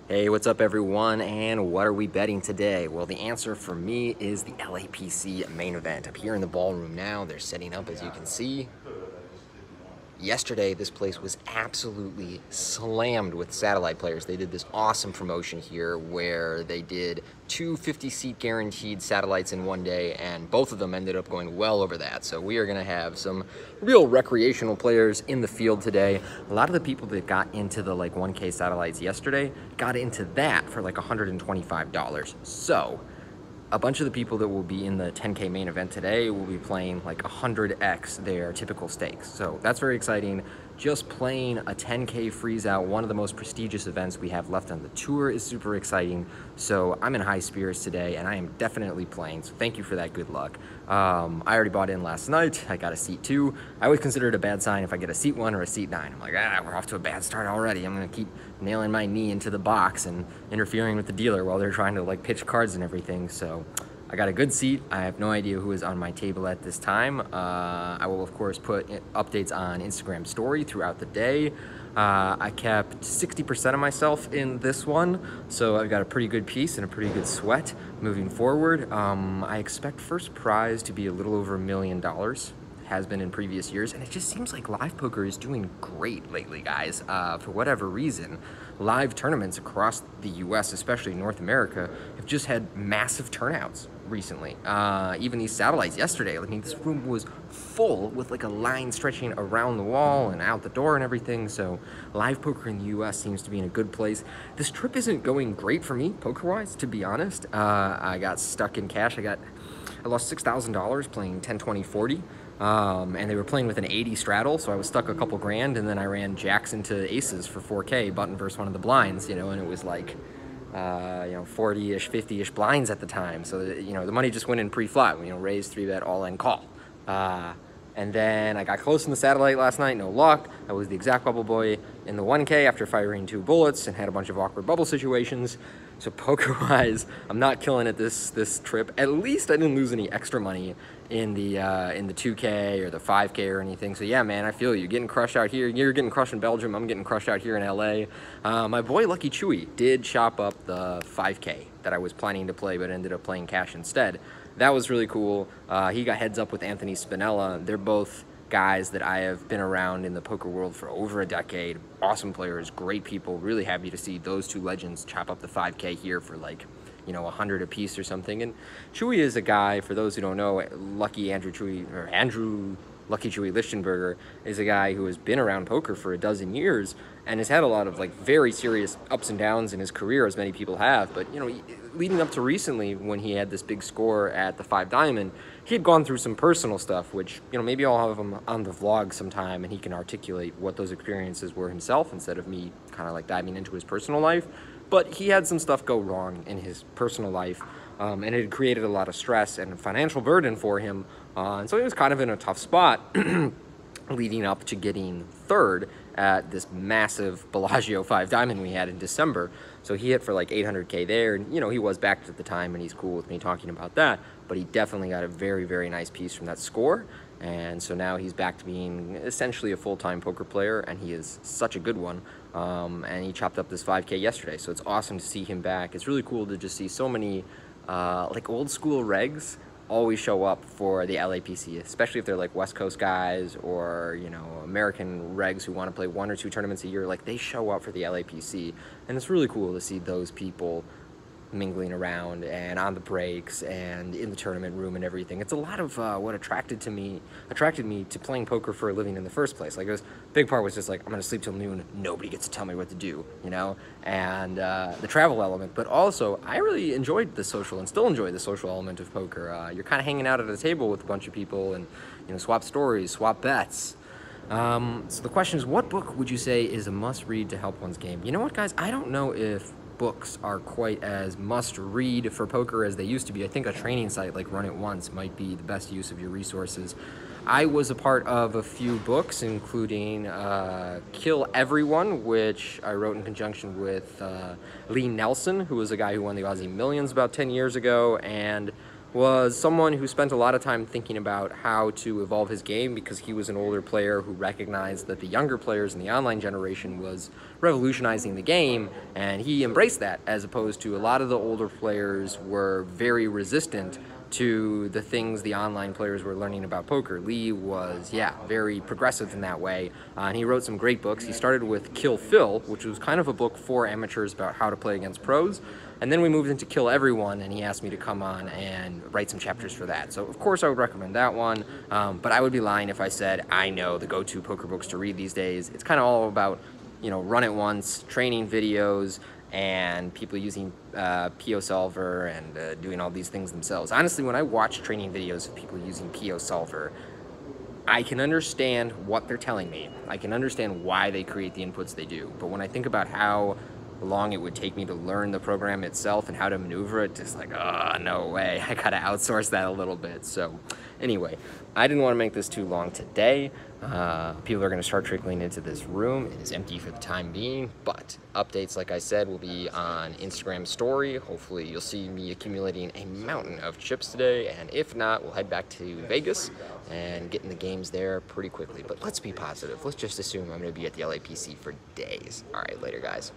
Hey, what's up everyone, and what are we betting today? Well, the answer for me is the LAPC main event. I'm here in the ballroom now. They're setting up, as you can see. Yesterday, this place was absolutely slammed with satellite players. They did this awesome promotion here where they did two 50-seat guaranteed satellites in one day, and both of them ended up going well over that. So we are going to have some real recreational players in the field today. A lot of the people that got into the 1K satellites yesterday got into that for like $125. So a bunch of the people that will be in the 10K main event today will be playing like 100x their typical stakes. So that's very exciting. Just playing a 10K freeze out, one of the most prestigious events we have left on the tour, is super exciting. So I'm in high spirits today, and I am definitely playing. So thank you for that good luck. I already bought in last night. I got a seat 2. I always consider it a bad sign if I get a seat 1 or a seat 9. I'm like, we're off to a bad start already. I'm gonna keep nailing my knee into the box and interfering with the dealer while they're trying to pitch cards and everything. So I got a good seat. I have no idea who is on my table at this time. I will, of course, put updates on Instagram story throughout the day. I kept 60% of myself in this one, so I've got a pretty good piece and a pretty good sweat moving forward. I expect first prize to be a little over $1 million. Has been in previous years, and it just seems like live poker is doing great lately, guys. For whatever reason, live tournaments across the US, especially North America, have just had massive turnouts recently. Even these satellites yesterday, I mean, this room was full with a line stretching around the wall and out the door and everything. So live poker in the US seems to be in a good place. This trip isn't going great for me poker-wise, to be honest. I got stuck in cash. I lost $6,000 playing 10, 20, 40. And they were playing with an 80 straddle, so I was stuck a couple grand, and then I ran jacks into aces for 4K, button versus one of the blinds, and it was 40-ish, 50-ish blinds at the time. So, the money just went in pre-flop, raise, 3-bet, all-in, call. And then I got close in the satellite last night, no luck. I was the exact bubble boy in the 1K after firing 2 bullets and had a bunch of awkward bubble situations. So poker-wise, I'm not killing it this trip. At least I didn't lose any extra money in the 2K or the 5K or anything. So yeah, man, I feel you. Getting crushed out here. You're getting crushed in Belgium. I'm getting crushed out here in LA. My boy Lucky Chewy did chop up the 5K that I was planning to play, but ended up playing cash instead. That was really cool. He got heads up with Anthony Spinella. They're both guys that I have been around in the poker world for over a decade. Awesome players, great people. Really happy to see those two legends chop up the 5K here for 100 a piece or something. And Chewy is a guy, for those who don't know, Andrew Lucky Chewy Lichtenberger is a guy who has been around poker for a dozen years and has had a lot of very serious ups and downs in his career, as many people have. But leading up to recently, when he had this big score at the 5 Diamond, he had gone through some personal stuff, which maybe I'll have him on the vlog sometime and he can articulate what those experiences were himself instead of me kind of diving into his personal life. But he had some stuff go wrong in his personal life, and it had created a lot of stress and a financial burden for him. And so he was kind of in a tough spot leading up to getting 3rd at this massive Bellagio 5 Diamond we had in December. So he hit for 800K there, and he was backed at the time, and he's cool with me talking about that. But he definitely got a very, very nice piece from that score. And so now he's back to being essentially a full-time poker player, and he is such a good one. And he chopped up this 5K yesterday, so it's awesome to see him back. It's really cool to just see so many old school regs always show up for the LAPC, especially if they're West Coast guys or American regs who want to play 1 or 2 tournaments a year. They show up for the LAPC, and it's really cool to see those people mingling around and on the breaks and in the tournament room and everything. It's a lot of what attracted me to playing poker for a living in the first place. It was big part was just I'm gonna sleep till noon, nobody gets to tell me what to do, and the travel element. But also I really enjoyed the social and still enjoy the social element of poker. You're kind of hanging out at a table with a bunch of people and swap stories, swap bets. So the question is, what book would you say is a must read to help one's game? You know what, guys, I don't know if books are quite as must-read for poker as they used to be. I think a training site like Run It Once might be the best use of your resources. I was a part of a few books, including Kill Everyone, which I wrote in conjunction with Lee Nelson, who was a guy who won the Aussie Millions about 10 years ago, and was someone who spent a lot of time thinking about how to evolve his game because he was an older player who recognized that the younger players in the online generation was revolutionizing the game, and he embraced that, as opposed to a lot of the older players were very resistant to the things the online players were learning about poker. Lee was, very progressive in that way, and he wrote some great books. He started with Kill Phil, which was kind of a book for amateurs about how to play against pros, and then we moved into Kill Everyone, and he asked me to come on and write some chapters for that. So of course I would recommend that one, but I would be lying if I said I know the go-to poker books to read these days. It's kind of all about, run it once, training videos, and people using PO Solver and doing all these things themselves. Honestly, when I watch training videos of people using PO Solver, I can understand what they're telling me. I can understand why they create the inputs they do. But when I think about how long it would take me to learn the program itself and how to maneuver it, just like, no way. I gotta outsource that a little bit. So anyway, I didn't want to make this too long today. People are going to start trickling into this room. It is empty for the time being, but updates, like I said, will be on Instagram story. Hopefully you'll see me accumulating a mountain of chips today, and if not, we'll head back to Vegas and get in the games there pretty quickly. But let's be positive. Let's just assume I'm going to be at the LAPC for days. All right, later, guys.